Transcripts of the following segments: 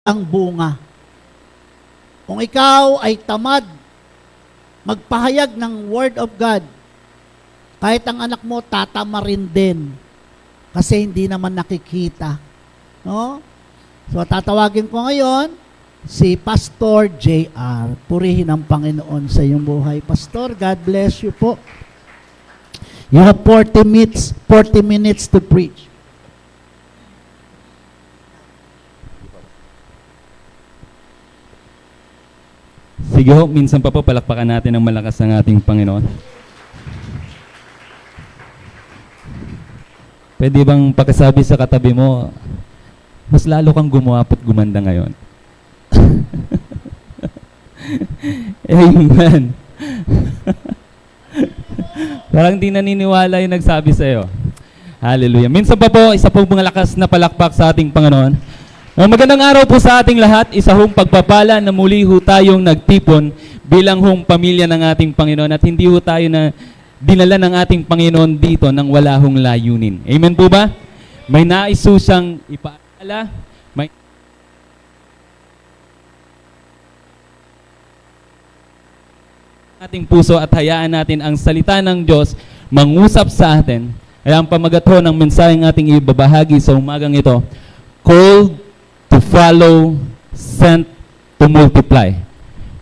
ang bunga. Kung ikaw ay tamad magpahayag ng Word of God, kahit ang anak mo tatama rin din kasi hindi naman nakikita. No? So tatawagin ko ngayon si Pastor JR. Purihin ang Panginoon sa iyong buhay. Pastor, God bless you po. You have 40 minutes to preach. Sige ho, minsan pa po palakpakan natin ng malakas ang ating Panginoon. Pwede bang pakisabi sa katabi mo, mas lalo kang gumwapo't gumanda ngayon? Amen. Parang di naniniwala yung nagsabi sa'yo. Hallelujah. Minsan pa po, isa pong malakas na palakpak sa ating Panginoon. Magandang araw po sa ating lahat. Isa hong pagpapala na muli ho tayong nagtipon bilang hong pamilya ng ating Panginoon at hindi ho tayo na dinala ng ating Panginoon dito nang wala hong layunin. Amen po ba? May nais ho siyang ipaalala, may ating puso at hayaan natin ang salita ng Diyos mangusap sa atin. Ay ang pamagat ho ng mensaheng ating ibabahagi sa umagang ito, called to follow, sent to multiply.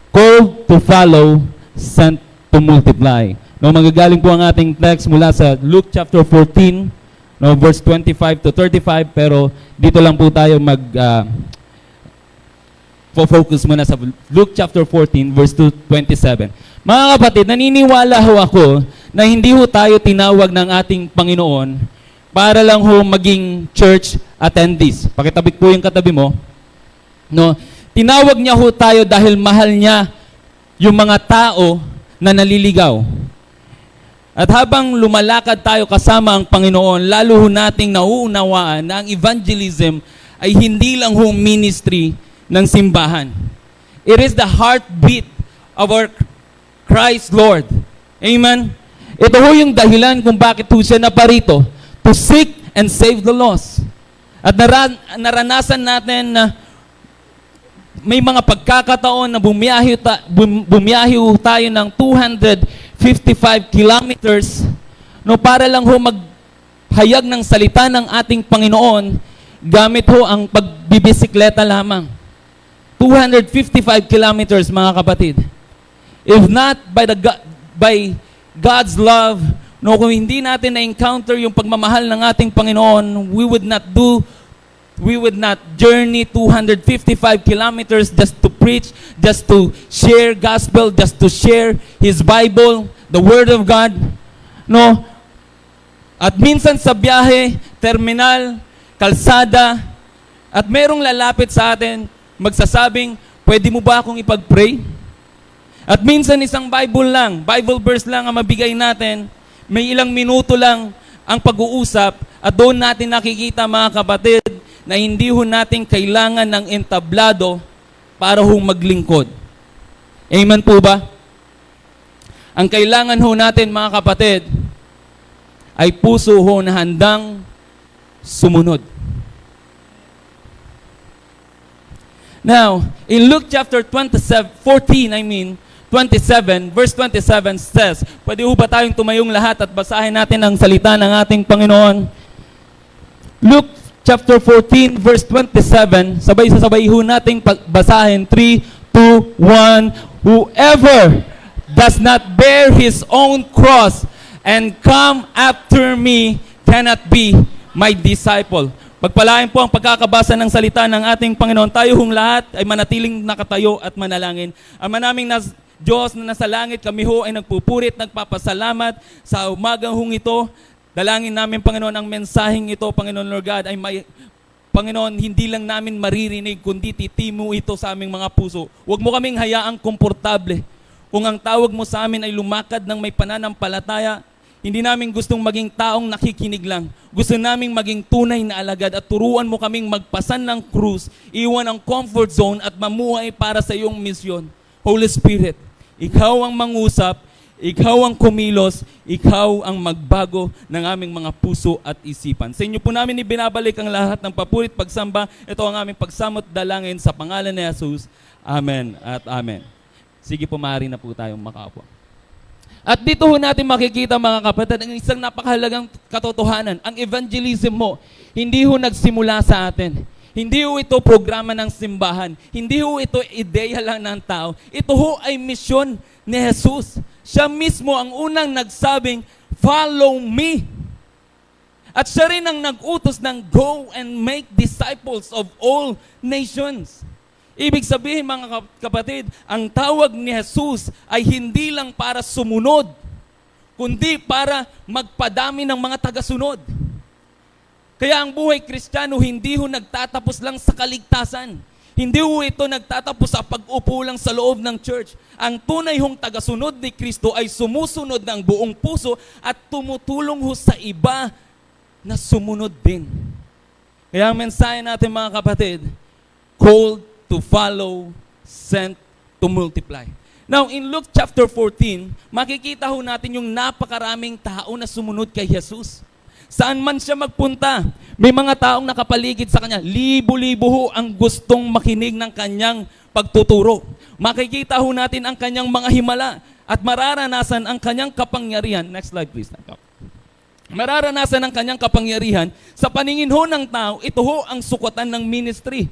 Called to follow, sent to multiply. No, magagaling po ang ating text mula sa Luke chapter 14, no, verse 25 to 35, pero dito lang po tayo focus muna sa Luke chapter 14, verse 27. Mga kapatid, naniniwala ho ako na hindi ho tayo tinawag ng ating Panginoon para lang ho maging church attendees. Pakitabik po yung katabi mo. No? Tinawag niya ho tayo dahil mahal niya yung mga tao na naliligaw. At habang lumalakad tayo kasama ang Panginoon, lalo ho nating nauunawaan na ang evangelism ay hindi lang ho ministry ng simbahan. It is the heartbeat of our Christ Lord. Amen? Ito ho yung dahilan kung bakit ho siya naparito, to seek and save the lost. At naranasan natin na may mga pagkakataon na bumiyahe tayo ng 255 kilometers no, para lang ho maghayag ng salita ng ating Panginoon gamit ho ang pagbibisikleta lamang. 255 kilometers, mga kapatid. If not by God's love, no, kung hindi natin na-encounter yung pagmamahal ng ating Panginoon, we would not journey 255 kilometers just to preach, just to share gospel, just to share His Bible, the Word of God. No? At minsan sa biyahe, terminal, kalsada, at merong lalapit sa atin, magsasabing, pwede mo ba akong ipag-pray? At minsan isang Bible verse lang ang mabigay natin, may ilang minuto lang ang pag-uusap at doon natin nakikita, mga kapatid, na hindi ho natin kailangan ng entablado para ho maglingkod. Amen po ba? Ang kailangan ho natin, mga kapatid, ay puso ho na handang sumunod. Now, in Luke chapter 27, verse 27 says, pwede ho ba tayong tumayong lahat at basahin natin ang salita ng ating Panginoon? Luke chapter 14, verse 27, sabay-sabay ho nating basahin. 3, 2, 1. Whoever does not bear his own cross and come after me cannot be my disciple. Pagpalain po ang pagkakabasa ng salita ng ating Panginoon. Tayo hong lahat ay manatiling nakatayo at manalangin. Ama naming Diyos na nasa langit, kami ho ay nagpupurit, nagpapasalamat sa umagang hong ito. Dalangin namin, Panginoon, ang mensaheng ito, Panginoon Lord God, ay Panginoon, hindi lang namin maririnig, kundi titimo ito sa aming mga puso. Huwag mo kaming hayaang komportable. Kung ang tawag mo sa amin ay lumakad ng may pananampalataya, hindi namin gustong maging taong nakikinig lang. Gusto naming maging tunay na alagad at turuan mo kaming magpasan ng krus, iwan ang comfort zone at mamuhay para sa iyong misyon. Holy Spirit, Ikaw ang mangusap, Ikaw ang kumilos, ikaw ang magbago ng aming mga puso at isipan. Sa inyo po namin ibinabalik ang lahat ng papurit pagsamba. Ito ang aming pagsamot dalangin sa pangalan ni Jesus. Amen at amen. Sige po, maaari na po tayong makaupo. At dito ho natin makikita mga kapatid ang isang napakahalagang katotohanan. Ang evangelism mo, hindi ho nagsimula sa atin. Hindi ho ito programa ng simbahan. Hindi ho ito ideya lang ng tao. Ito ho ay misyon ni Jesus. Siya mismo ang unang nagsabing, follow me. At siya rin ang nag-utos ng go and make disciples of all nations. Ibig sabihin mga kapatid, ang tawag ni Jesus ay hindi lang para sumunod, kundi para magpadami ng mga tagasunod. Kaya ang buhay Kristiyano hindi ho nagtatapos lang sa kaligtasan. Hindi ho ito nagtatapos sa pag-upo lang sa loob ng church. Ang tunay hong tagasunod ni Kristo ay sumusunod ng buong puso at tumutulong ho sa iba na sumunod din. Kaya ang mensahe natin mga kapatid, called to follow, sent to multiply. Now, in Luke chapter 14, makikita ho natin yung napakaraming tao na sumunod kay Jesus. Saan man siya magpunta, may mga taong nakapaligid sa kanya. Libo-libo ho ang gustong makinig ng kanyang pagtuturo. Makikita ho natin ang kanyang mga himala at mararanasan ang kanyang kapangyarihan. Next slide please. Mararanasan ang kanyang kapangyarihan sa paningin ho ng tao. Ito ho ang sukatan ng ministry.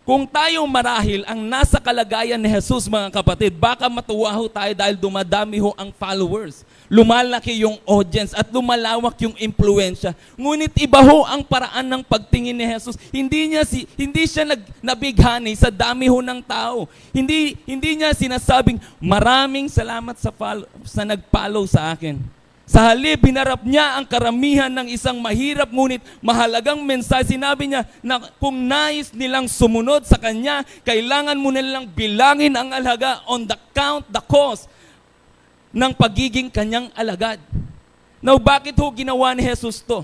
Kung tayo marahil ang nasa kalagayan ni Jesus mga kapatid, baka matuwa ho tayo dahil dumadami ho ang followers. Lumalaki yung audience at lumalawak yung impluensya. Ngunit iba ho ang paraan ng pagtingin ni Jesus. Hindi siya nabighani sa dami ho ng tao. Hindi niya sinasabing, maraming salamat sa nag-follow sa akin. Sa halip, hinarap niya ang karamihan ng isang mahirap ngunit mahalagang mensahe. Sinabi niya na kung nais nilang sumunod sa Kanya, kailangan mo nilang bilangin ang alaga on the cost ng pagiging Kanyang alagad. Now, bakit ho ginawa ni Jesus to?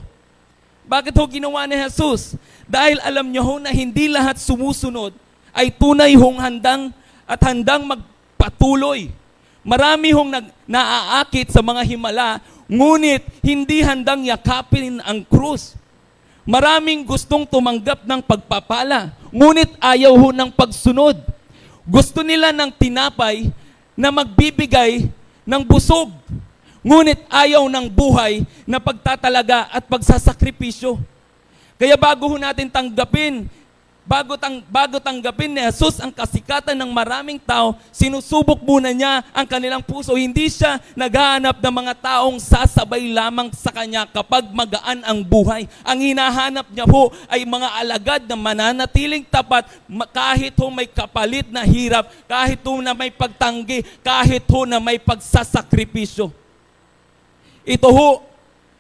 Bakit ho ginawa ni Jesus? Dahil alam niya ho na hindi lahat sumusunod ay tunay hong handang magpatuloy. Marami hong naaakit sa mga himala, ngunit hindi handang yakapin ang krus. Maraming gustong tumanggap ng pagpapala, ngunit ayaw ho ng pagsunod. Gusto nila ng tinapay na magbibigay ng busog, ngunit ayaw ng buhay na pagtatalaga at pagsasakripisyo. Kaya bago ho natin tanggapin, bago tanggapin ni Jesus ang kasikatan ng maraming tao, sinusubok muna niya ang kanilang puso. Hindi siya naghahanap ng mga taong sasabay lamang sa Kanya kapag magaan ang buhay. Ang hinahanap niya po ay mga alagad na mananatiling tapat kahit ho may kapalit na hirap, kahit ho na may pagtanggi, kahit ho na may pagsasakripisyo. Ito ho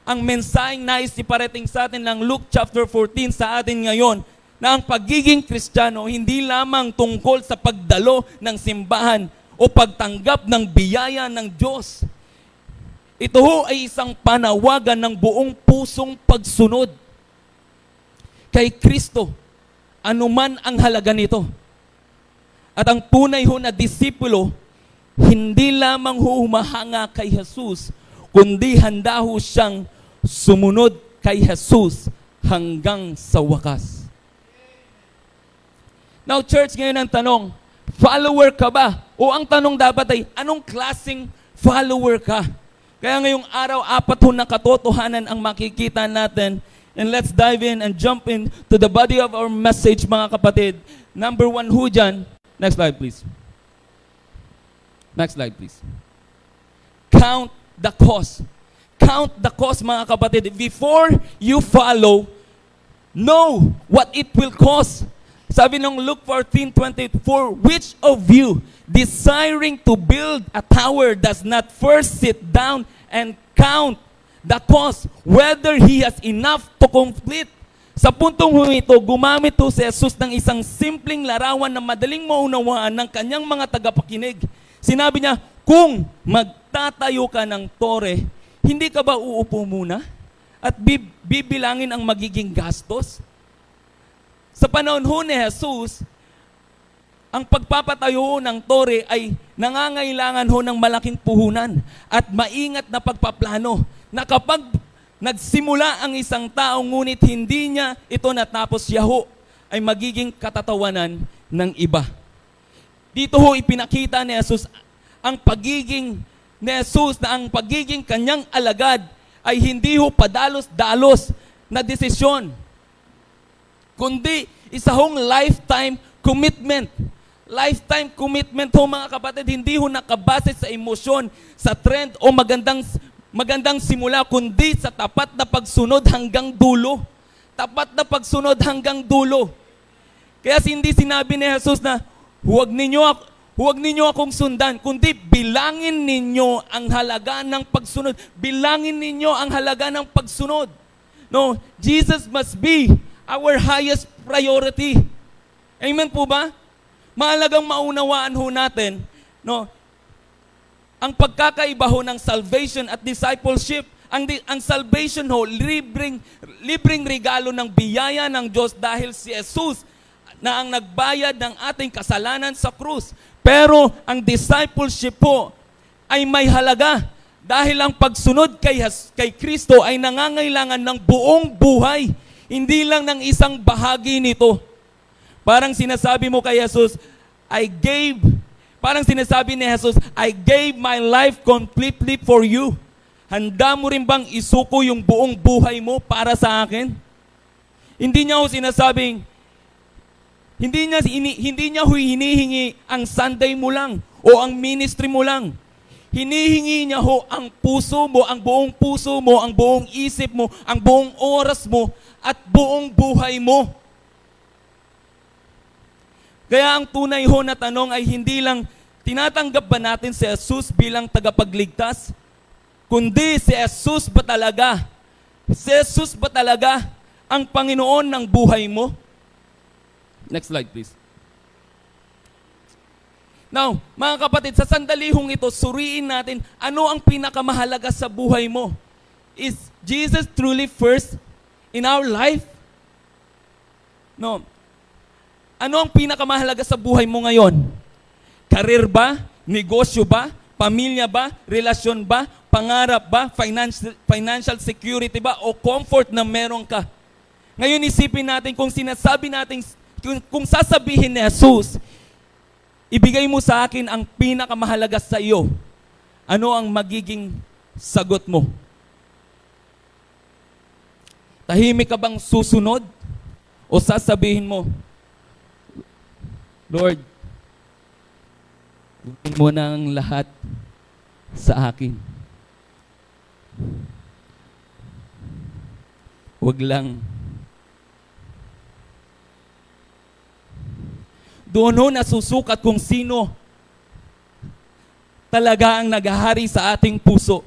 ang mensaheng nais iparating sa atin ng Luke chapter 14 sa atin ngayon, na ang pagiging Kristiyano hindi lamang tungkol sa pagdalo ng simbahan o pagtanggap ng biyaya ng Diyos. Ito ho ay isang panawagan ng buong pusong pagsunod kay Kristo, anuman ang halaga nito. At ang tunay ho na disipulo, hindi lamang ho humahanga kay Jesus, kundi handa ho siyang sumunod kay Jesus hanggang sa wakas. Now, church, ngayon ang tanong, follower ka ba? O ang tanong dapat ay, anong klaseng follower ka? Kaya ngayong araw, 4 ho na katotohanan ang makikita natin. And let's dive in and jump in to the body of our message, mga kapatid. Number 1 ho dyan. Next slide, please. Next slide, please. Count the cost. Count the cost, mga kapatid. Before you follow, know what it will cost. Sabi ng Luke 14:24, which of you, desiring to build a tower, does not first sit down and count the cost, whether he has enough to complete? Sa puntong ito, gumamit ho si Jesus ng isang simpleng larawan na madaling maunawaan ng kanyang mga tagapakinig. Sinabi niya, kung magtatayo ka ng tore, hindi ka ba uupo muna? At bibilangin ang magiging gastos? Sa panahon ho ni Jesus, ang pagpapatayo ng tore ay nangangailangan ho ng malaking puhunan at maingat na pagpaplano na kapag nagsimula ang isang tao ngunit hindi niya ito natapos, siya ho ay magiging katatawanan ng iba. Dito ho ipinakita ni Jesus ang pagiging ni Jesus na ang pagiging kanyang alagad ay hindi ho padalos-dalos na desisyon, kundi isa hong lifetime commitment. Lifetime commitment ho mga kapatid, hindi ho nakabase sa emosyon, sa trend o magandang simula, kundi sa tapat na pagsunod hanggang dulo. Tapat na pagsunod hanggang dulo. Kaya hindi sinabi ni Jesus na huwag ninyo akong sundan, kundi bilangin ninyo ang halaga ng pagsunod. Bilangin ninyo ang halaga ng pagsunod. No, Jesus must be our highest priority. Amen po ba? Mahalagang maunawaan ho natin, no, ang pagkakaiba ho ng salvation at discipleship. Ang salvation ho, libreng regalo ng biyaya ng Diyos dahil si Jesus na ang nagbayad ng ating kasalanan sa krus. Pero ang discipleship po ay may halaga dahil ang pagsunod kay Kristo ay nangangailangan ng buong buhay, hindi lang ng isang bahagi nito. Parang sinasabi mo kay Jesus, parang sinasabi ni Jesus, I gave my life completely for you. Handa mo rin bang isuko yung buong buhay mo para sa akin? Hindi niya ho sinasabing, hindi niya hinihingi ang Sunday mo lang o ang ministry mo lang. Hinihingi niya ho ang puso mo, ang buong puso mo, ang buong isip mo, ang buong oras mo, at buong buhay mo. Kaya ang tunay ho na tanong ay hindi lang tinatanggap ba natin si Jesus bilang tagapagligtas, kundi si Jesus ba talaga ang Panginoon ng buhay mo? Next slide please. Now, mga kapatid, sa sandali hong ito, suriin natin ano ang pinakamahalaga sa buhay mo. Is Jesus truly first in our life? No. Ano ang pinakamahalaga sa buhay mo ngayon? Career ba? Negosyo ba? Pamilya ba? Relasyon ba? Pangarap ba? Financial security ba? O comfort na meron ka? Ngayon isipin natin kung sasabihin ni Jesus, ibigay mo sa akin ang pinakamahalaga sa iyo, ano ang magiging sagot mo? Tahimik ka bang susunod? O sasabihin mo, Lord, gawin mo na ang lahat sa akin. Huwag lang. Doon ho nasusukat kung sino talaga ang naghahari sa ating puso.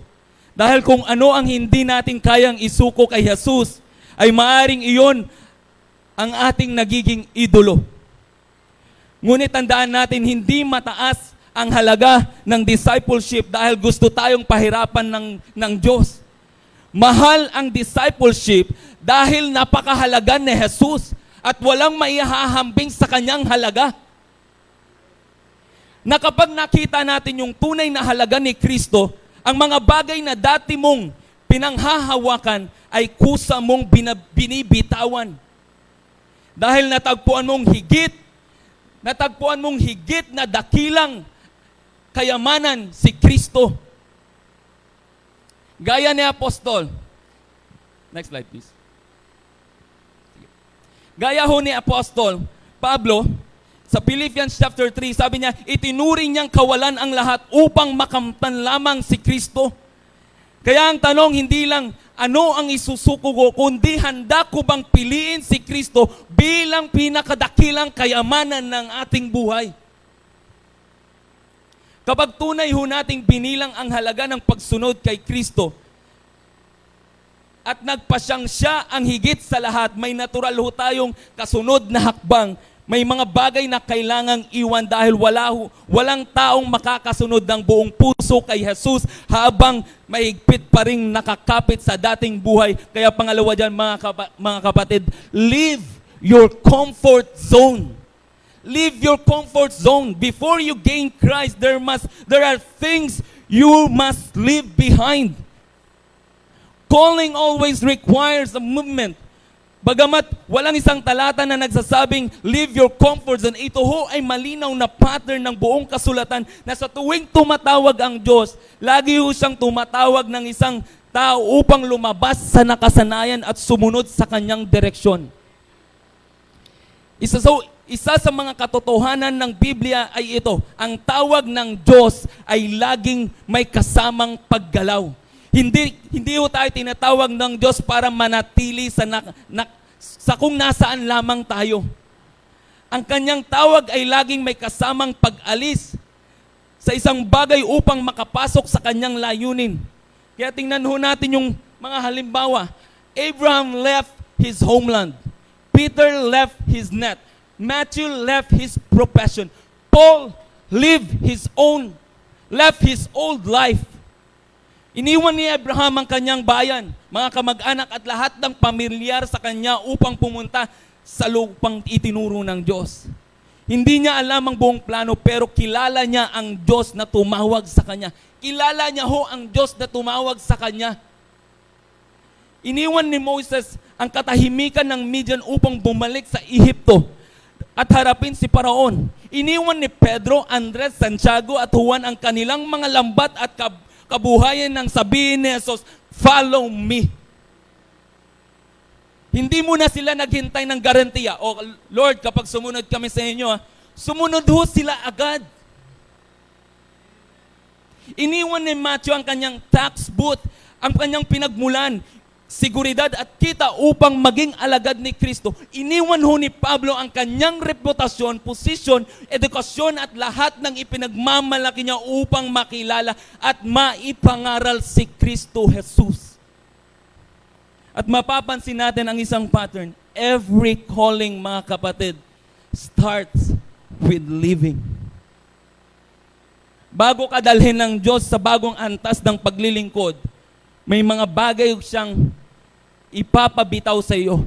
Dahil kung ano ang hindi natin kayang isuko kay Jesus, ay maaring iyon ang ating nagiging idolo. Ngunit tandaan natin, hindi mataas ang halaga ng discipleship dahil gusto tayong pahirapan ng Diyos. Mahal ang discipleship dahil napakahalaga ni Jesus at walang maihahambing sa kanyang halaga. Na kapag nakita natin yung tunay na halaga ni Kristo, ang mga bagay na dati mong pinanghahawakan ay kusa mong binibitawan. Dahil natagpuan mong higit na dakilang kayamanan si Kristo. Gaya ni Apostol. Next slide please. Gaya ho ni Apostol Pablo, sa Philippians chapter 3, sabi niya, itinuring niyang kawalan ang lahat upang makamtan lamang si Kristo. Kaya ang tanong, hindi lang ano ang isusuko ko, kundi handa ko bang piliin si Kristo bilang pinakadakilang kayamanan ng ating buhay. Kapag tunay ho nating binilang ang halaga ng pagsunod kay Kristo at nagpasyang siya ang higit sa lahat, may natural ho tayong kasunod na hakbang. May mga bagay na kailangang iwan dahil walang taong makakasunod ng buong puso kay Jesus habang mahigpit pa rin nakakapit sa dating buhay. Kaya pangalawa dyan mga kapatid, leave your comfort zone. Leave your comfort zone. Before you gain Christ, there are things you must leave behind. Calling always requires a movement. Bagamat walang isang talata na nagsasabing, leave your comfort zone, ito ho ay malinaw na pattern ng buong kasulatan na sa tuwing tumatawag ang Diyos, lagi ho siyang tumatawag ng isang tao upang lumabas sa nakasanayan at sumunod sa kanyang direksyon. Isa sa mga katotohanan ng Biblia ay ito, ang tawag ng Diyos ay laging may kasamang paggalaw. Hindi ho tayo tinatawag ng Diyos para manatili sa kung nasaan lamang tayo. Ang kanyang tawag ay laging may kasamang pag-alis sa isang bagay upang makapasok sa kanyang layunin. Kaya tingnan ho natin yung mga halimbawa. Abraham left his homeland. Peter left his net. Matthew left his profession. Paul left his old life. Iniwan ni Abraham ang kanyang bayan, mga kamag-anak at lahat ng pamilyar sa kanya upang pumunta sa lupang itinuro ng Diyos. Hindi niya alam ang buong plano pero kilala niya ang Diyos na tumawag sa kanya. Kilala niya ho ang Diyos na tumawag sa kanya. Iniwan ni Moses ang katahimikan ng Midian upang bumalik sa Ehipto at harapin si Paraon. Iniwan ni Pedro, Andres, Santiago at Juan ang kanilang mga lambat at kabuhayan ng sabihin ni Jesus, follow me. Hindi muna sila naghintay ng garantiya. O Lord, kapag sumunod kami sa inyo, sumunod ho sila agad. Iniwan ni Matthew ang kanyang tax booth, ang kanyang pinagmulan, seguridad at kita upang maging alagad ni Kristo. Iniwan ho ni Pablo ang kanyang reputasyon, posisyon, edukasyon at lahat ng ipinagmamalaki niya upang makilala at maipangaral si Kristo Jesus. At mapapansin natin ang isang pattern. Every calling, mga kapatid, starts with living. Bago ka dalhin ng Diyos sa bagong antas ng paglilingkod, may mga bagay siyang ipapabitaw sa iyo.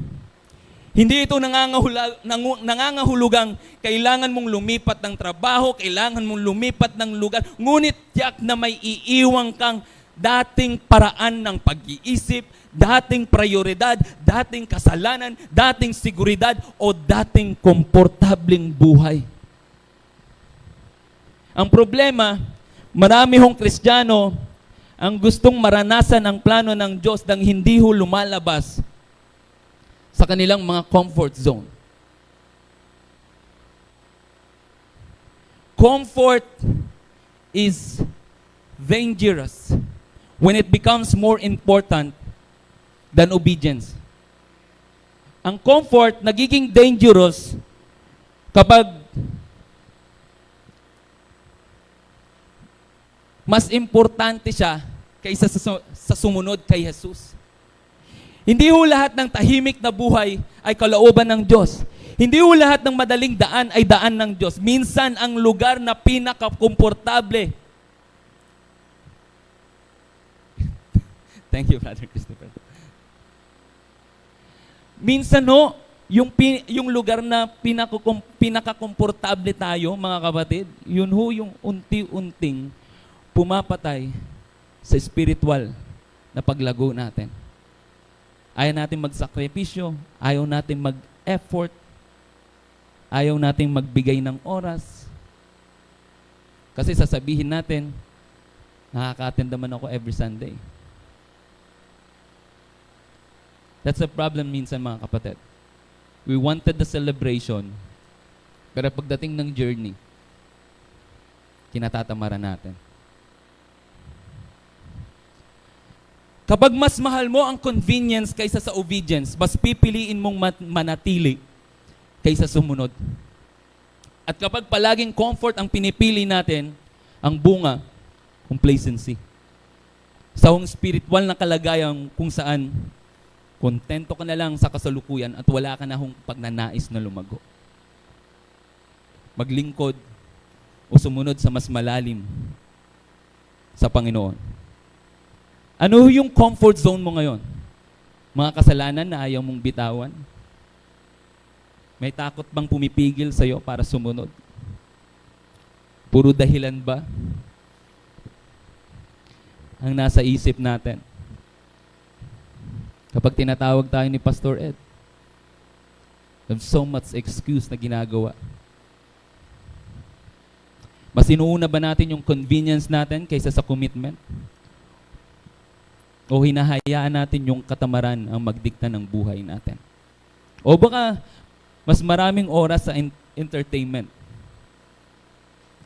Hindi ito nangangahulugang kailangan mong lumipat ng trabaho, kailangan mong lumipat ng lugar, ngunit tiyak na may iiwang kang dating paraan ng pag-iisip, dating prioridad, dating kasalanan, dating seguridad, o dating komportableng buhay. Ang problema, marami hong Kristiyano ang gustong maranasan ang plano ng Diyos nang hindi ho lumalabas sa kanilang mga comfort zone. Comfort is dangerous when it becomes more important than obedience. Ang comfort nagiging dangerous kapag mas importante siya kaysa sa sumunod kay Jesus. Hindi ho lahat ng tahimik na buhay ay kalooban ng Diyos. Hindi ho lahat ng madaling daan ay daan ng Diyos. Minsan ang lugar na pinakakomportable. Thank you, Brother Christopher. Minsan ho, yung lugar na pinakakomportable tayo, mga kapatid, yun ho yung unti-unting pumapatay sa spiritual na paglago natin. Ayaw natin magsakripisyo, ayaw natin mag-effort, ayaw natin magbigay ng oras. Kasi sasabihin natin, nakaka-attend naman ako every Sunday. That's a problem minsan, mga kapatid. We wanted the celebration, pero pagdating ng journey, kinatatamaran natin. Kapag mas mahal mo ang convenience kaysa sa obedience, mas pipiliin mong manatili kaysa sumunod. At kapag palaging comfort ang pinipili natin, ang bunga, complacency. Sa spiritual na kalagayan kung saan kontento ka na lang sa kasalukuyan at wala ka na hong pagnanais na lumago. Maglingkod o sumunod sa mas malalim sa Panginoon. Ano yung comfort zone mo ngayon? Mga kasalanan na ayaw mong bitawan? May takot bang pumipigil sa'yo para sumunod? Puro dahilan ba ang nasa isip natin? Kapag tinatawag tayo ni Pastor Ed, there's so much excuse na ginagawa. Mas inuuna ba natin yung convenience natin kaysa sa commitment? O hinahayaan natin yung katamaran ang magdikta ng buhay natin? O baka mas maraming oras sa entertainment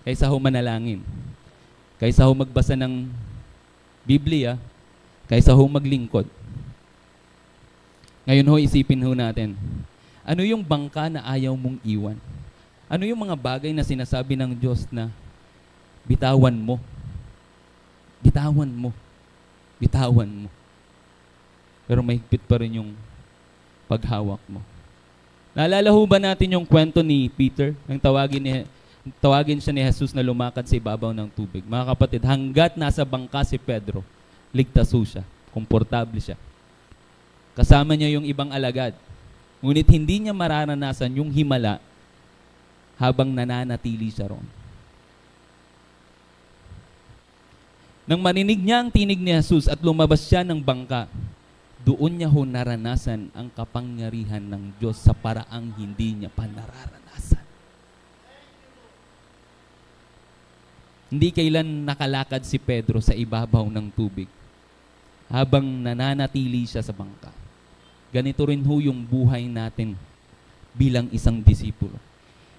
kaysa ho manalangin, kaysa ho magbasa ng Biblia, kaysa ho maglingkod. Ngayon ho, isipin ho natin, ano yung bangka na ayaw mong iwan? Ano yung mga bagay na sinasabi ng Diyos na bitawan mo? Bitawan mo. Bitawan mo. Pero mahigpit pa rin yung paghawak mo. Naalala ho ba natin yung kwento ni Peter? Ang tawagin siya ni Jesus na lumakad sa ibabaw ng tubig. Mga kapatid, hanggat nasa bangka si Pedro, ligtas ho siya. Komportable siya. Kasama niya yung ibang alagad. Ngunit hindi niya mararanasan yung himala habang nananatili siya roon. Nang marinig niya ang tinig ni Jesus at lumabas siya ng bangka, doon niya ho naranasan ang kapangyarihan ng Diyos sa paraang hindi niya pa nararanasan. Hindi kailan nakalakad si Pedro sa ibabaw ng tubig habang nananatili siya sa bangka. Ganito rin ho yung buhay natin bilang isang disipulo.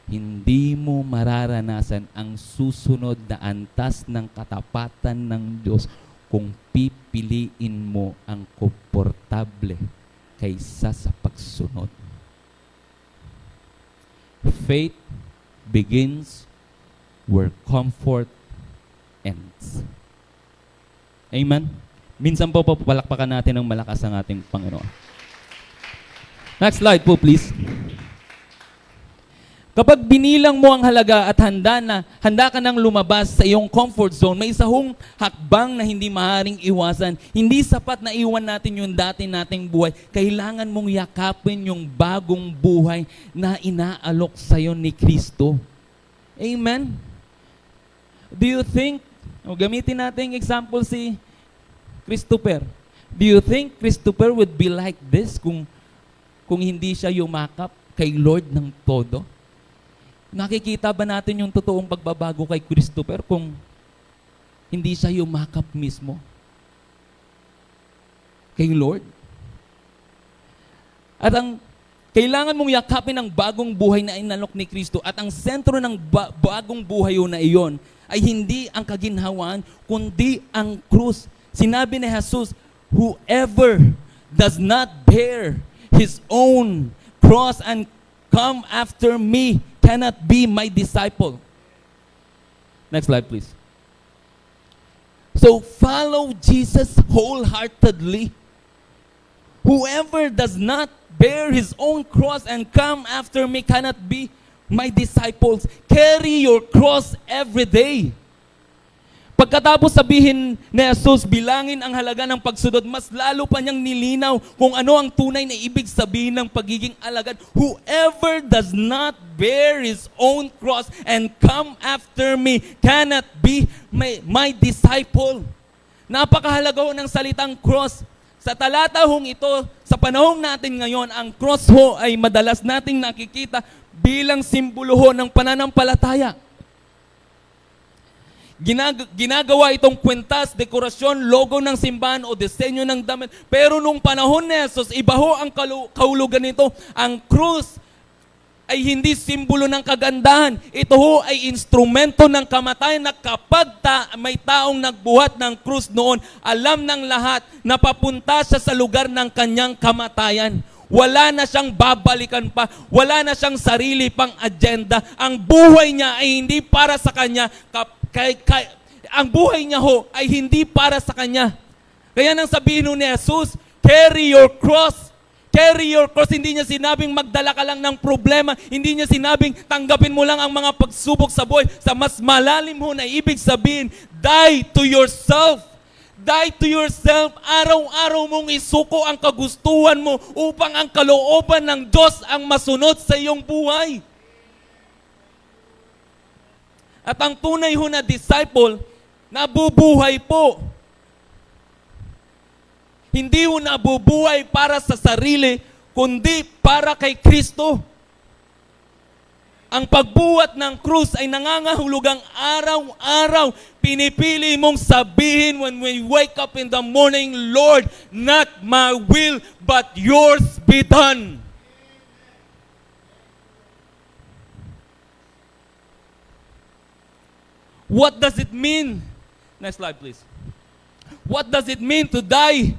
Hindi mo mararanasan ang susunod na antas ng katapatan ng Diyos kung pipiliin mo ang komportable kaysa sa pagsunod. Faith begins where comfort ends. Amen? Minsan po papalakpakan natin ng malakas ang ating Panginoon. Next slide po, please. Kapag binilang mo ang halaga at handa ka nang lumabas sa iyong comfort zone, may isa hong hakbang na hindi maaaring iwasan. Hindi sapat na iwan natin yung dati nating buhay. Kailangan mong yakapin yung bagong buhay na inaalok sa iyo ni Kristo. Amen? Do you think, gamitin natin example si Christopher. Do you think Christopher would be like this kung hindi siya yumakap kay Lord ng todo? Nakikita ba natin yung totoong pagbabago kay Christopher kung hindi siya yumakap mismo kay Lord? At ang kailangan mong yakapin ang bagong buhay na inalok ni Kristo at ang sentro ng bagong buhay na iyon ay hindi ang kaginhawaan kundi ang krus. Sinabi ni Jesus, whoever does not bear his own cross and come after me cannot be my disciple. Next slide, please. So follow Jesus wholeheartedly. Whoever does not bear his own cross and come after me cannot be my disciples. Carry your cross every day. Pagkatapos sabihin ni Jesus, bilangin ang halaga ng pagsunod, mas lalo pa niyang nilinaw kung ano ang tunay na ibig sabihin ng pagiging alagad. Whoever does not bear his own cross and come after me cannot be my disciple. Napakahalaga ho ng salitang cross. Sa talata hong ito, sa panahong natin ngayon, ang cross ho ay madalas nating nakikita bilang simbolo ho ng pananampalataya. Ginagawa itong kwintas, dekorasyon, logo ng simbahan o disenyo ng damit. Pero nung panahon ni Jesus, iba ho ang kahulugan nito. Ang krus ay hindi simbolo ng kagandahan. Ito ho ay instrumento ng kamatayan na kapag may taong nagbuhat ng krus noon, alam ng lahat na papunta siya sa lugar ng kanyang kamatayan. Wala na siyang babalikan pa. Wala na siyang sarili pang agenda. Ang buhay niya ay hindi para sa kanya. Ang buhay niya ho ay hindi para sa kanya. Kaya nang sabihin ni Jesus, carry your cross. Carry your cross. Hindi niya sinabing magdala ka lang ng problema. Hindi niya sinabing tanggapin mo lang ang mga pagsubok sa buhay. Sa mas malalim ho na ibig sabihin, die to yourself. Die to yourself. Araw-araw mong isuko ang kagustuhan mo upang ang kalooban ng Diyos ang masunod sa iyong buhay. At ang tunay ho na disciple, nabubuhay po. Hindi ho nabubuhay para sa sarili, kundi para kay Kristo. Ang pagbuhat ng krus ay nangangahulugang araw-araw. Pinipili mong sabihin when we wake up in the morning, Lord, not my will, but yours be done. What does it mean? Next slide, please. What does it mean to die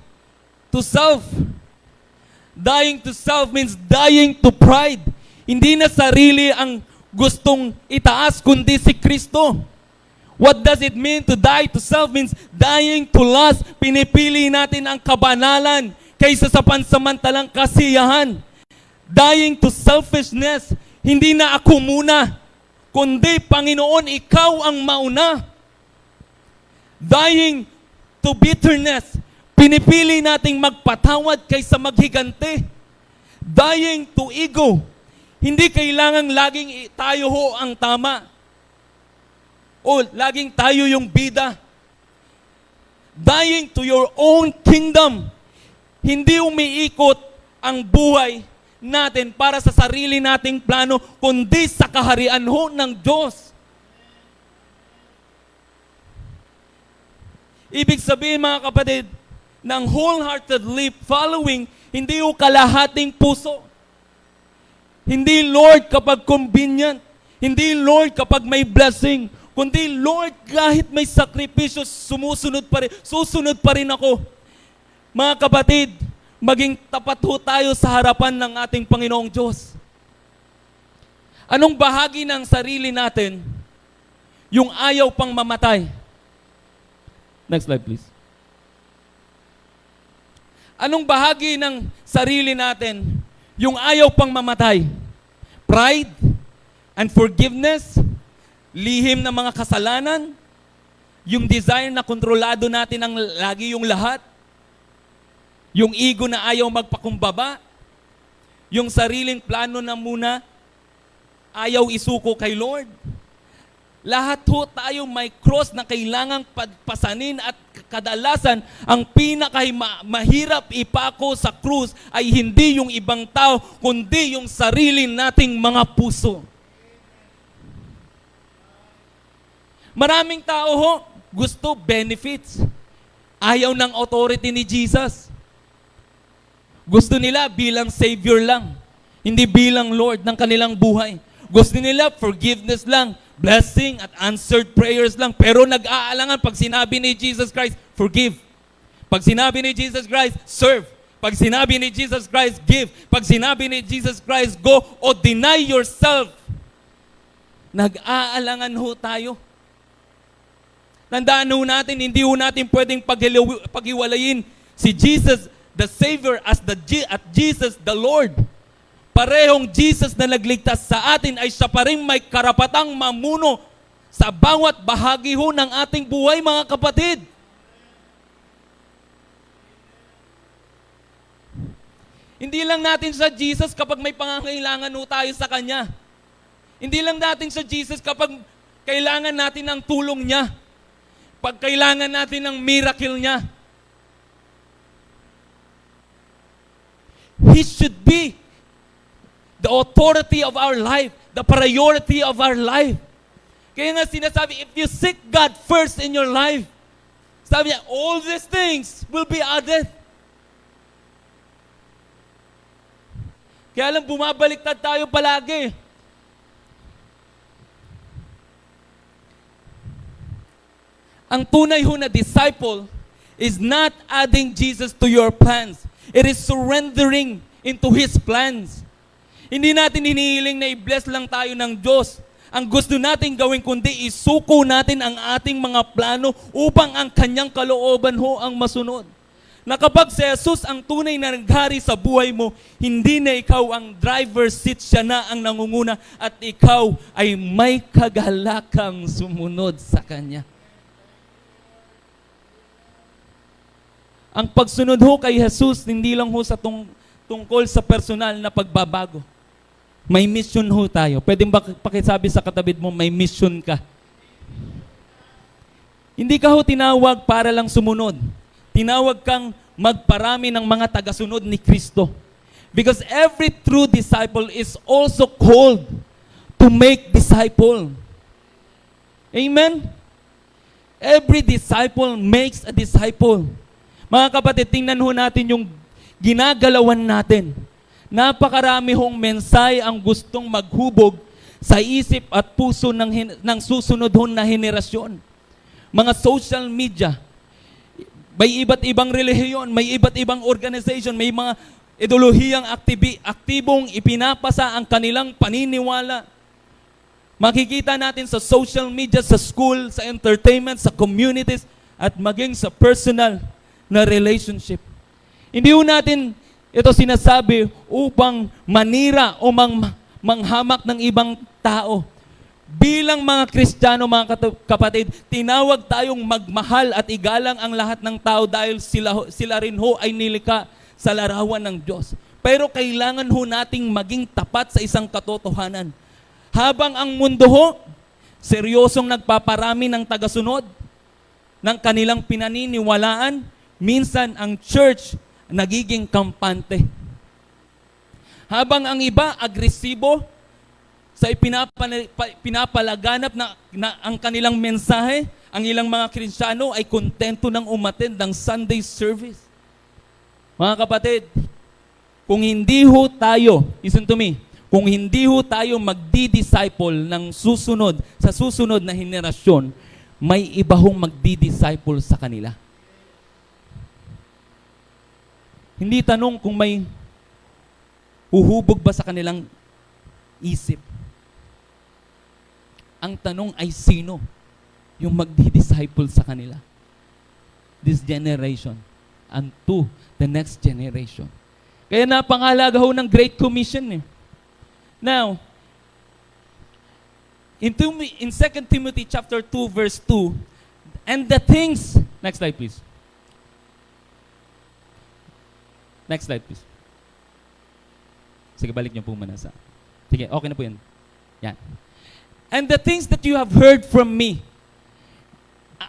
to self? Dying to self means dying to pride. Hindi na sarili ang gustong itaas, kundi si Kristo. What does it mean to die to self means dying to lust. Pinipili natin ang kabanalan kaysa sa pansamantalang kasiyahan. Dying to selfishness. Hindi na ako muna, kundi Panginoon, ikaw ang mauna. Dying to bitterness. Pinipili nating magpatawad kaysa maghigante. Dying to ego. Hindi kailangang laging tayo ho ang tama. O laging tayo yung bida. Dying to your own kingdom. Hindi umiikot ang buhay natin para sa sarili nating plano, kundi sa kaharian ho ng Diyos. Ibig sabihin mga kapatid, ng wholeheartedly following, hindi ho kalahating puso. Hindi Lord kapag convenient. Hindi Lord kapag may blessing. Kundi Lord kahit may sakripisyo, susunod pa rin ako. Mga kapatid, maging tapat ho tayo sa harapan ng ating Panginoong Diyos. Anong bahagi ng sarili natin yung ayaw pang mamatay? Next slide please. Anong bahagi ng sarili natin yung ayaw pang mamatay? Pride, unforgiveness, lihim ng mga kasalanan, yung desire na kontrolado natin ang lagi yung lahat, yung ego na ayaw magpakumbaba, yung sariling plano na muna ayaw isuko kay Lord. Lahat ho tayo may cross na kailangang pagpasanin at kadalasan ang mahirap ipako sa krus ay hindi yung ibang tao, kundi yung sarili nating mga puso. Maraming tao ho, gusto benefits. Ayaw ng authority ni Jesus. Gusto nila bilang Savior lang, hindi bilang Lord ng kanilang buhay. Gusto nila forgiveness lang, blessing at answered prayers lang. Pero nag-aalangan pag sinabi ni Jesus Christ, forgive. Pag sinabi ni Jesus Christ, serve. Pag sinabi ni Jesus Christ, give. Pag sinabi ni Jesus Christ, go o deny yourself. Nag-aalangan ho tayo. Tandaan ho natin, hindi ho natin pwedeng paghiwalayin si Jesus the Savior at Jesus the Lord. Parehong Jesus na nagligtas sa atin ay siya pa rin may karapatang mamuno sa bawat bahagi ho ng ating buhay, mga kapatid. Hindi lang natin sa Jesus kapag may pangangailangan ho tayo sa Kanya. Hindi lang natin sa Jesus kapag kailangan natin ng tulong Niya. Pag kailangan natin ng miracle Niya. He should be the authority of our life, the priority of our life. Kaya nga sinasabi, if you seek God first in your life, sabi niya, all these things will be added. Kaya lang bumabaliktad tayo palagi. Ang tunay ho na disciple is not adding Jesus to your plans. It is surrendering into His plans. Hindi natin hinihiling na i-bless lang tayo ng Diyos. Ang gusto natin gawin kundi isuko natin ang ating mga plano upang ang Kanyang kalooban ho ang masunod. Na kapag si Jesus ang tunay na naghari sa buhay mo, hindi na ikaw ang driver seat, siya na ang nangunguna at ikaw ay may kagalakang sumunod sa Kanya. Ang pagsunod ho kay Jesus, hindi lang ho sa tungkol sa personal na pagbabago. May mission ho tayo. Pwede ba pakisabi sa katabid mo, may mission ka? Hindi ka ho tinawag para lang sumunod. Tinawag kang magparami ng mga tagasunod ni Kristo. Because every true disciple is also called to make disciple. Amen? Every disciple makes a disciple. Mga kapatid, tingnan ho natin yung ginagalawan natin. Napakarami hong mensahe ang gustong maghubog sa isip at puso ng susunod ho na henerasyon. Mga social media, may iba't ibang relihiyon, may iba't ibang organization, may mga ideolohiyang aktibong ipinapasa ang kanilang paniniwala. Makikita natin sa social media, sa school, sa entertainment, sa communities, at maging sa personal na relationship. Hindi ho natin ito sinasabi upang manira o manghamak ng ibang tao. Bilang mga Kristiyano, mga kapatid, tinawag tayong magmahal at igalang ang lahat ng tao dahil sila rin ho ay nilikha sa larawan ng Diyos. Pero kailangan ho nating maging tapat sa isang katotohanan. Habang ang mundo ho, seryosong nagpaparami ng tagasunod ng kanilang pinaniniwalaan, minsan ang church nagiging kampante. Habang ang iba agresibo sa pinapalaganap na ang kanilang mensahe, ang ilang mga Kristiyano ay kontento ng umattend ng Sunday service. Mga kapatid, kung hindi ho tayo, listen to me, kung hindi ho tayo magdi-disciple sa susunod na henerasyon, may iba hong magdi-disciple sa kanila. Hindi tanong kung may huhubog ba sa kanilang isip. Ang tanong ay sino yung magdi-disciple sa kanila. This generation and to the next generation. Kaya napangalaga ho ng Great Commission. Now, in 2 Timothy chapter 2 verse 2, and the things, next slide please. Next slide please. Sige, balik niyo po muna sa. Sige, okay na po yan. Yan. And the things that you have heard from me,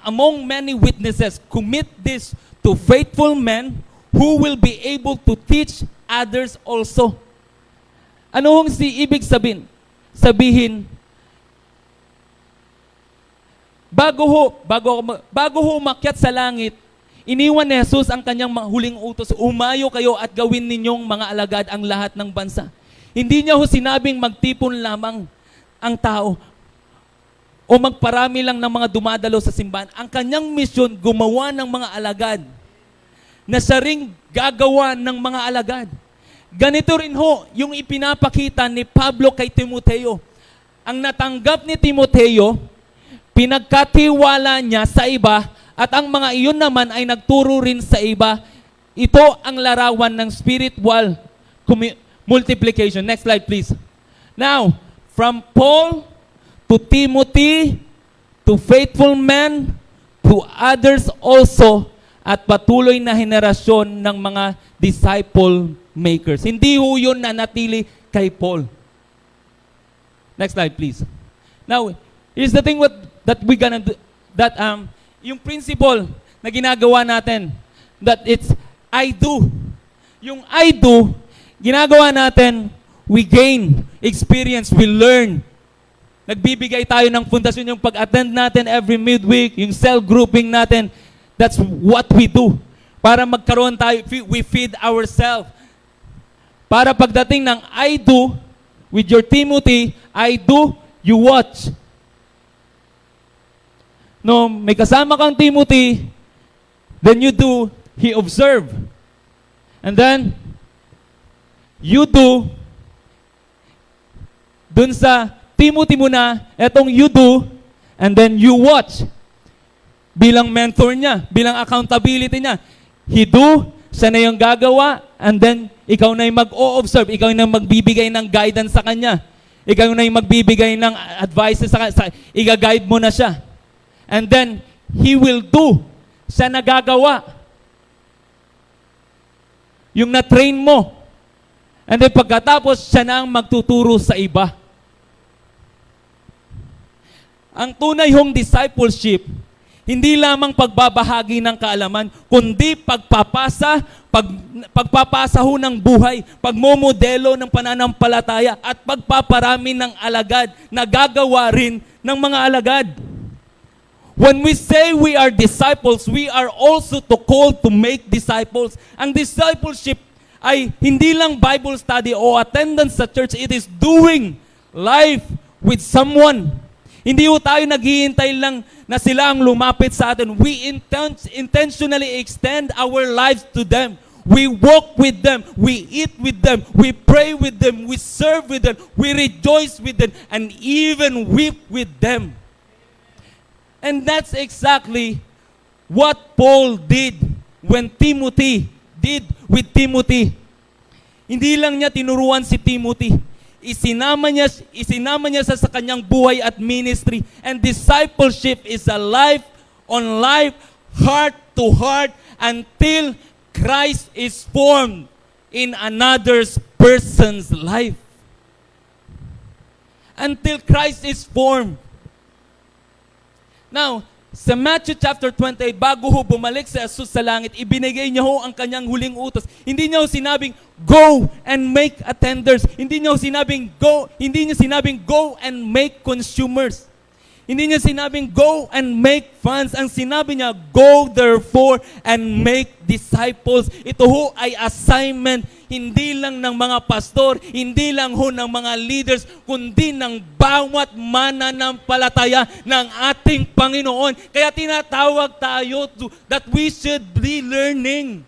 among many witnesses, commit this to faithful men who will be able to teach others also. Ano hong ibig sabihin? Bago ho umakyat sa langit, iniwan ni Jesus ang kanyang huling utos, umayo kayo at gawin ninyong mga alagad ang lahat ng bansa. Hindi niya ho sinabing magtipon lamang ang tao o magparami lang ng mga dumadalo sa simbahan. Ang kanyang misyon, gumawa ng mga alagad na siya ring gagawa ng mga alagad. Ganito rin ho yung ipinapakita ni Pablo kay Timoteo. Ang natanggap ni Timoteo, pinagkatiwala niya sa iba at ang mga iyon naman ay nagturo rin sa iba. Ito ang larawan ng spiritual multiplication. Next slide please. Now, from Paul to Timothy, to faithful men, to others also, at patuloy na henerasyon ng mga disciple makers. Hindi ho yun nanatili kay Paul. Next slide, please. Now, here's the thing that we gonna do, that yung principle na ginagawa natin, that it's I do. Yung I do, ginagawa natin, we gain experience, we learn. Nagbibigay tayo ng fundasyon, yung pag-attend natin every midweek, yung cell grouping natin, that's what we do. Para magkaroon tayo, we feed ourselves. Para pagdating ng I do, with your Timothy, I do, you watch. No, may kasama kang Timothy, then you do, he observe. And then, you do, dun sa Timothy mo na, etong you do, and then you watch. Bilang mentor niya, bilang accountability niya. He do, siya na yung gagawa, and then ikaw na yung mag-o-observe, ikaw na yung magbibigay ng guidance sa kanya. Ikaw na yung magbibigay ng advices sa kanya, i-guide mo na siya. And then, he will do. Siya na gagawa. yung na-train mo. And then pagkatapos, siya na ang magtuturo sa iba. Ang tunay hong discipleship, hindi lamang pagbabahagi ng kaalaman, kundi pagpapasa ho ng buhay, pagmomodelo ng pananampalataya, at pagpaparami ng alagad na gagawa rin ng mga alagad. When we say we are disciples, we are also to call to make disciples. Ang discipleship ay hindi lang Bible study o attendance sa church, it is doing life with someone. Hindi ho tayo naghihintay lang na sila ang lumapit sa atin. We intentionally extend our lives to them. We walk with them. We eat with them. We pray with them. We serve with them. We rejoice with them. And even weep with them. And that's exactly what Paul did when Timothy did with Timothy. Hindi lang niya tinuruan si Timothy. Isinama niya sa kanyang buhay at ministry. And discipleship is a life-on-life, heart-to-heart, until Christ is formed in another person's life. Until Christ is formed. Now, sa Matthew chapter 28, bago ho bumalik si Jesus sa langit, ibinigay niya ho ang kanyang huling utos. Hindi niya ho sinabing, go and make attenders. Hindi niya sinabing, go and make consumers. Hindi niya sinabing, go and make fans. Ang sinabi niya, go therefore and make disciples. Ito ho ay assignment, hindi lang ng mga pastor, hindi lang ho ng mga leaders, kundi ng bawat mananampalataya ng ating Panginoon. Kaya tinatawag tayo that we should be learning.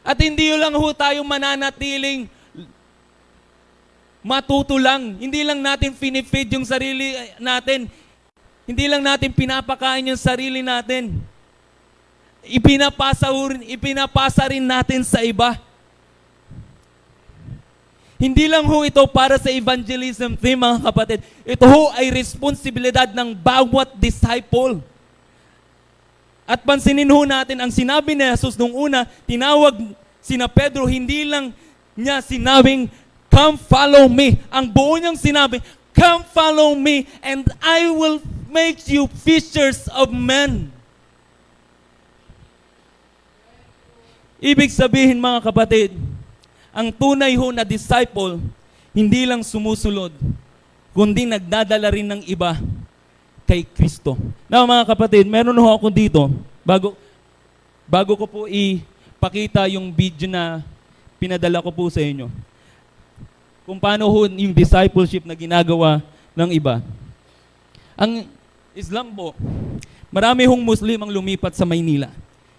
At hindi lang ho tayo mananatiling matuto lang. Hindi lang natin finifeed yung sarili natin. Hindi lang natin pinapakain yung sarili natin. Ipinapasa rin natin sa iba. Hindi lang ho ito para sa evangelism theme, mga kapatid. Ito ho ay responsibilidad ng bawat disciple. At pansinin ho natin, ang sinabi ni Jesus nung una, tinawag sina Pedro, hindi lang niya sinabing, come follow me. Ang buo niyang sinabi, come follow me and I will make you fishers of men. Ibig sabihin, mga kapatid, ang tunay ho na disciple, hindi lang sumusunod, kundi nagdadala rin ng iba kay Kristo. Now, mga kapatid, meron ho ako dito, bago ko po ipakita yung video na pinadala ko po sa inyo, kung paano ho yung discipleship na ginagawa ng iba. Ang Islam po, marami hong Muslim ang lumipat sa Maynila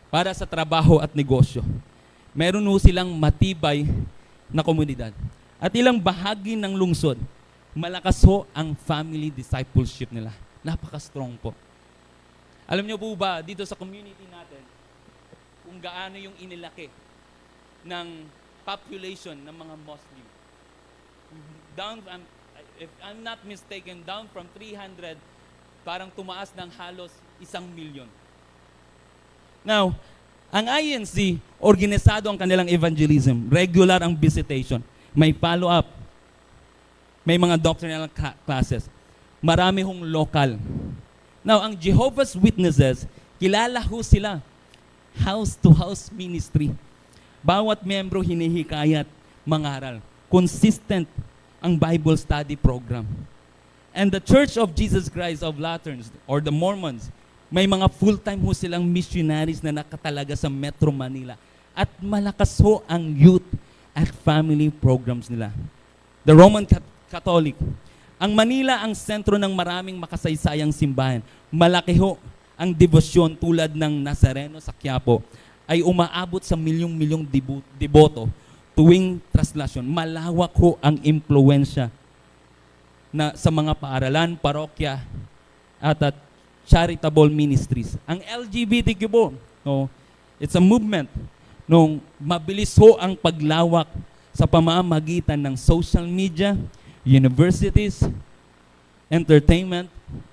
para sa trabaho at negosyo. Meron ho silang matibay na komunidad. At ilang bahagi ng lungsod, malakas ho ang family discipleship nila. Napaka-strong po. Alam niyo po ba, dito sa community natin, kung gaano yung inilaki ng population ng mga Muslim. If I'm not mistaken, down from 300, parang tumaas ng halos 1,000,000. Now, ang INC, organisado ang kanilang evangelism. Regular ang visitation. May follow-up. May mga doctrinal classes. Marami hong local. Now, ang Jehovah's Witnesses, kilala ho sila. House-to-house ministry. Bawat membro hinihikayat mangaral. Consistent ang Bible study program. And the Church of Jesus Christ of Latter-day or the Mormons, may mga full-time ho silang missionaries na nakatalaga sa Metro Manila. At malakas ho ang youth at family programs nila. The Roman Catholic. Ang Manila ang sentro ng maraming makasaysayang simbahan. Malaki ho ang debosyon tulad ng Nazareno sa Quiapo ay umaabot sa milyong-milyong deboto tuwing traslasyon. Malawak ho ang impluensya na sa mga paaralan, parokya at charitable ministries. Ang LGBTQ po, no, it's a movement. No, mabilis ho ang paglawak sa pamamagitan ng social media, universities, entertainment,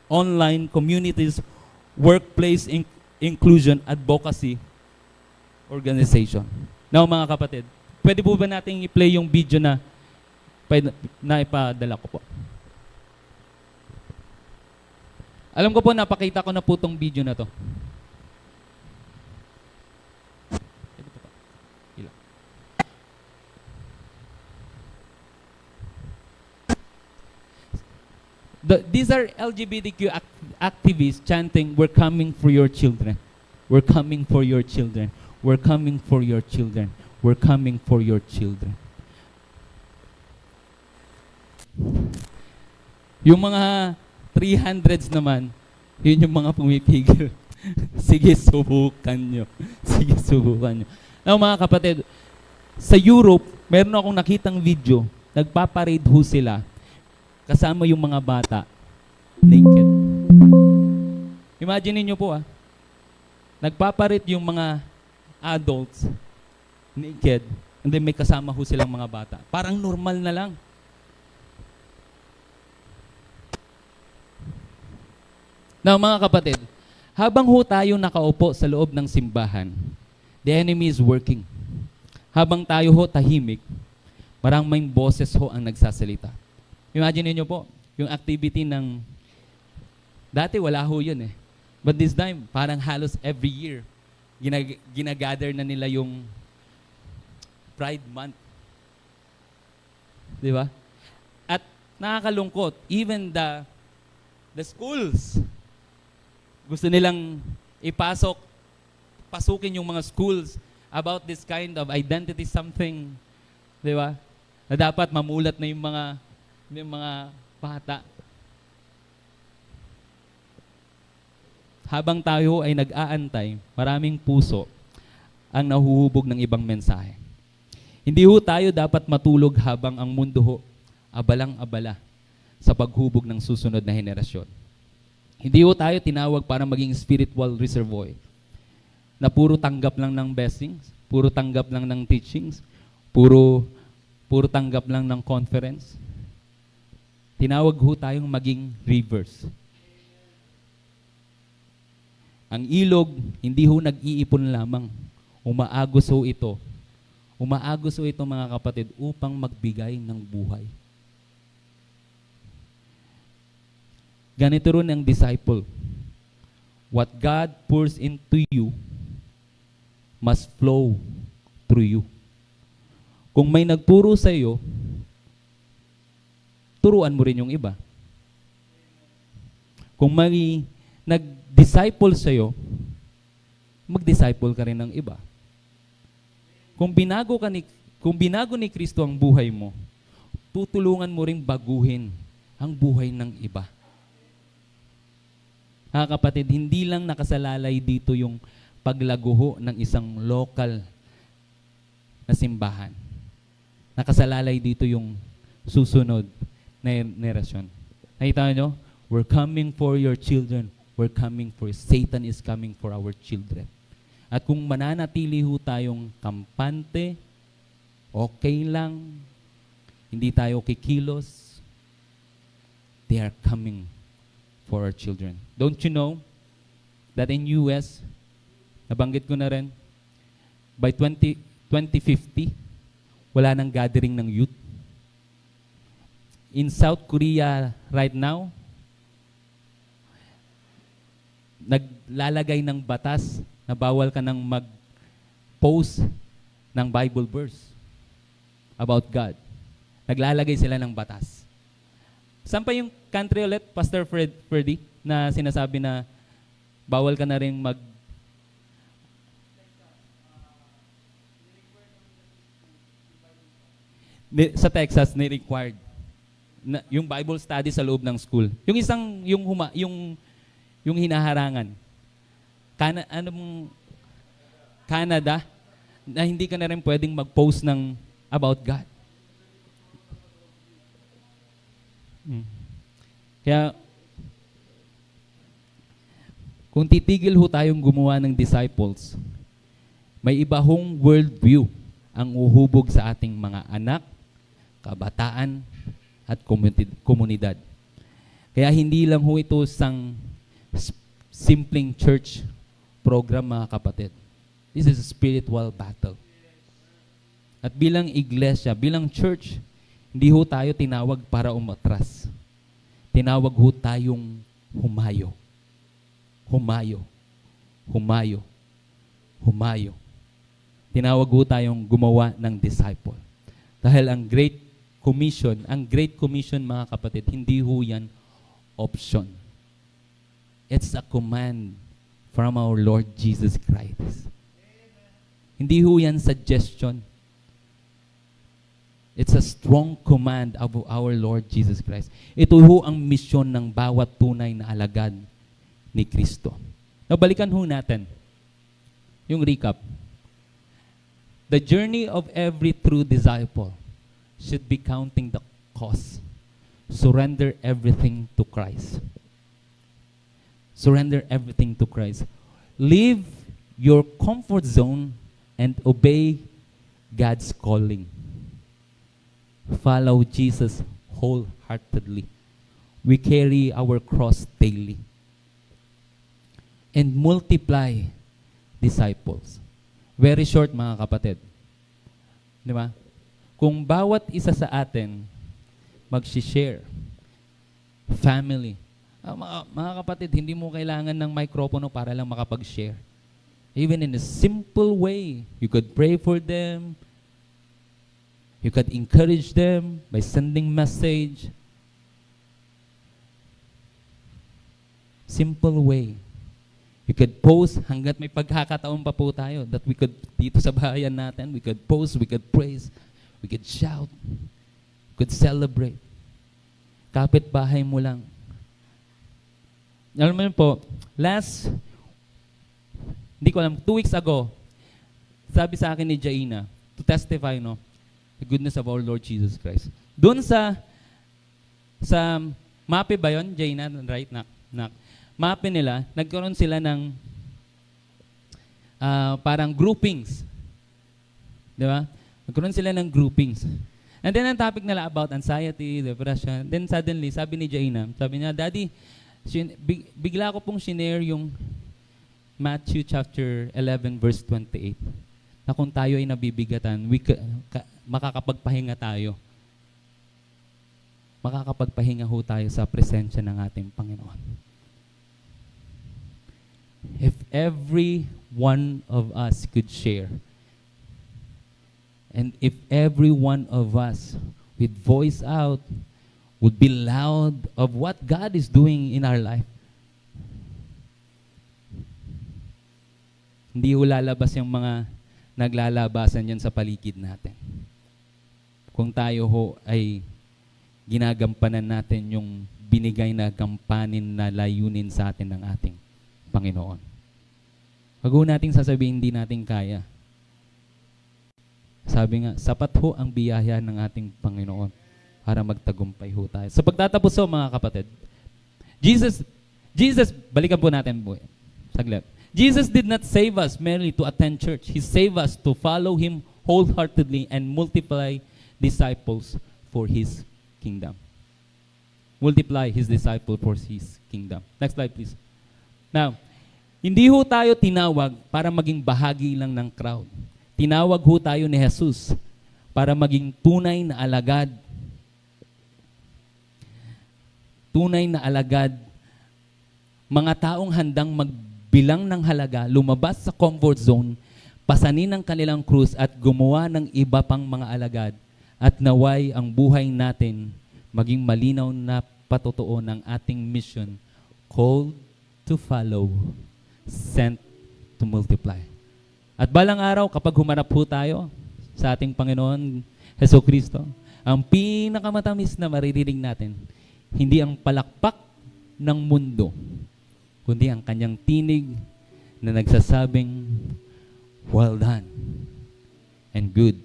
online communities, workplace inclusion, advocacy, organization. Now mga kapatid, pwede po ba nating i-play yung video na ipadala ko po? Alam ko po, napakita ko na po tong video na to. These are LGBTQ activists chanting, "We're coming for your children. We're coming for your children. We're coming for your children. We're coming for your children." Yung mga 300s naman, yun yung mga pumipigil. Sige, subukan nyo. Sige, subukan nyo. Now, mga kapatid, sa Europe, meron akong nakitang video, nagpaparade ho sila, kasama yung mga bata, naked. Imagine niyo po nagpaparade yung mga adults, naked, and then may kasama ho silang mga bata. Parang normal na lang. Now mga kapatid, habang ho tayo nakaupo sa loob ng simbahan, the enemy is working. Habang tayo ho tahimik, maraming boses ho ang nagsasalita. Imagine niyo po, yung activity ng, dati wala ho yun But this time, parang halos every year, ginagather na nila yung Pride Month. Di ba? At nakakalungkot, even the schools, gusto nilang pasukin yung mga schools about this kind of identity something, di ba? Na dapat mamulat na yung mga bata. Habang tayo ay nag-aantay, maraming puso ang nahuhubog ng ibang mensahe. Hindi ho tayo dapat matulog habang ang mundo ho abalang-abala sa paghubog ng susunod na henerasyon. Hindi ho tayo tinawag para maging spiritual reservoir na puro tanggap lang ng blessings, puro tanggap lang ng teachings, puro tanggap lang ng conference. Tinawag ho tayong maging rivers. Ang ilog, hindi ho nag-iipon lamang. Umaagos ho ito. Umaagos ho ito mga kapatid upang magbigay ng buhay. Ganito rin ang disciple. What God pours into you must flow through you. Kung may nagturo sa iyo, turuan mo rin yung iba. Kung may nag-disciple sa iyo, mag-disciple ka rin ng iba. Kung binago ni Kristo ang buhay mo, tutulungan mo ring baguhin ang buhay ng iba. Kapatid, hindi lang nakasalalay dito yung paglaguho ng isang local na simbahan. Nakasalalay dito yung susunod na henerasyon. Nakita nyo? We're coming for your children. We're coming for, Satan is coming for our children. At kung mananatili ho tayong kampante, okay lang, hindi tayo kikilos, they are coming for our children. Don't you know that in US, nabanggit ko na rin, by 2050, wala nang gathering ng youth. In South Korea right now, naglalagay ng batas na bawal ka nang mag-post ng Bible verse about God. Naglalagay sila ng batas. Saan pa yung country ulit, Pastor Freddy, na sinasabi na bawal ka na rin sa Texas, ni-required na yung Bible study sa loob ng school. Yung isang, yung hinaharangan. Canada, na hindi ka na rin pwedeng mag-post ng about God. Kaya, kung titigil ho tayong gumawa ng disciples, may iba hong worldview ang uhubog sa ating mga anak, kabataan, at komunidad. Kaya hindi lang ho ito isang simpleng church program, mga kapatid. This is a spiritual battle. At bilang iglesia, bilang church, hindi ho tayo tinawag para umatras. Tinawag ho tayong humayo. Humayo. Humayo. Humayo. Tinawag ho tayong gumawa ng disciple. Dahil ang Great Commission mga kapatid, hindi ho yan option. It's a command from our Lord Jesus Christ. Hindi ho yan suggestion. It's a strong command of our Lord Jesus Christ. Ito ho ang misyon ng bawat tunay na alagad ni Kristo. Now, balikan ho natin yung recap. The journey of every true disciple should be counting the cost. Surrender everything to Christ. Surrender everything to Christ. Leave your comfort zone and obey God's calling. Follow Jesus wholeheartedly. We carry our cross daily. And multiply disciples. Very short mga kapatid. Di ba? Kung bawat isa sa atin mag-share, family, mga kapatid, hindi mo kailangan ng microphone para lang makapag-share. Even in a simple way, you could pray for them, you could encourage them by sending message. Simple way. You could post hanggat may pagkakataon pa po tayo that we could, dito sa bahayan natin, we could post, we could praise, we could shout, we could celebrate. Kapit-bahay mo lang. Alam mo yun po, hindi ko alam, 2 weeks ago, sabi sa akin ni Jaina, to testify, no, the goodness of our Lord Jesus Christ. Doon sa MAPE ba yun, Jaina, right? MAPE nila, nagkaroon sila ng parang groupings. Di ba? Nagkaroon sila ng groupings. And then ang topic nila about anxiety, depression. Then suddenly, sabi ni Jaina, sabi niya, Daddy, bigla ko pong shinare yung Matthew chapter 11 verse 28 na kung tayo ay nabibigatan, makakapagpahinga tayo. Makakapagpahinga ho tayo sa presensya ng ating Panginoon. If every one of us could share, and if every one of us with voice out would be loud of what God is doing in our life, hindi ho lalabas yung mga naglalabasan yan sa paligid natin. Kung tayo ho ay ginagampanan natin yung binigay na gampanin na layunin sa atin ng ating Panginoon. Wag ho nating sasabihin hindi natin kaya. Sabi nga, sapat ho ang biyaya ng ating Panginoon para magtagumpay ho tayo. Sa pagtatapos ho mga kapatid, Jesus, balikan po natin po. Saglit. Jesus did not save us merely to attend church. He saved us to follow Him wholeheartedly and multiply disciples for His kingdom. Multiply His disciple for His kingdom. Next slide, please. Now, hindi ho tayo tinawag para maging bahagi lang ng crowd. Tinawag ho tayo ni Jesus para maging tunay na alagad. Tunay na alagad. Mga taong handang magbilang ng halaga, lumabas sa comfort zone, pasanin ang kanilang krus at gumawa ng iba pang mga alagad at naway ang buhay natin maging malinaw na patotoo ng ating mission, called to follow, sent to multiply. At balang araw, kapag humarap po tayo sa ating Panginoon Jesucristo, ang pinakamatamis na maririnig natin, hindi ang palakpak ng mundo, kundi ang kanyang tinig na nagsasabing, well done, and good,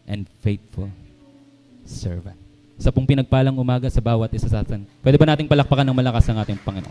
and faithful servant. Sa pong pinagpalang umaga sa bawat isa sa atin. Pwede ba nating palakpakan ng malakas ang ating Panginoon?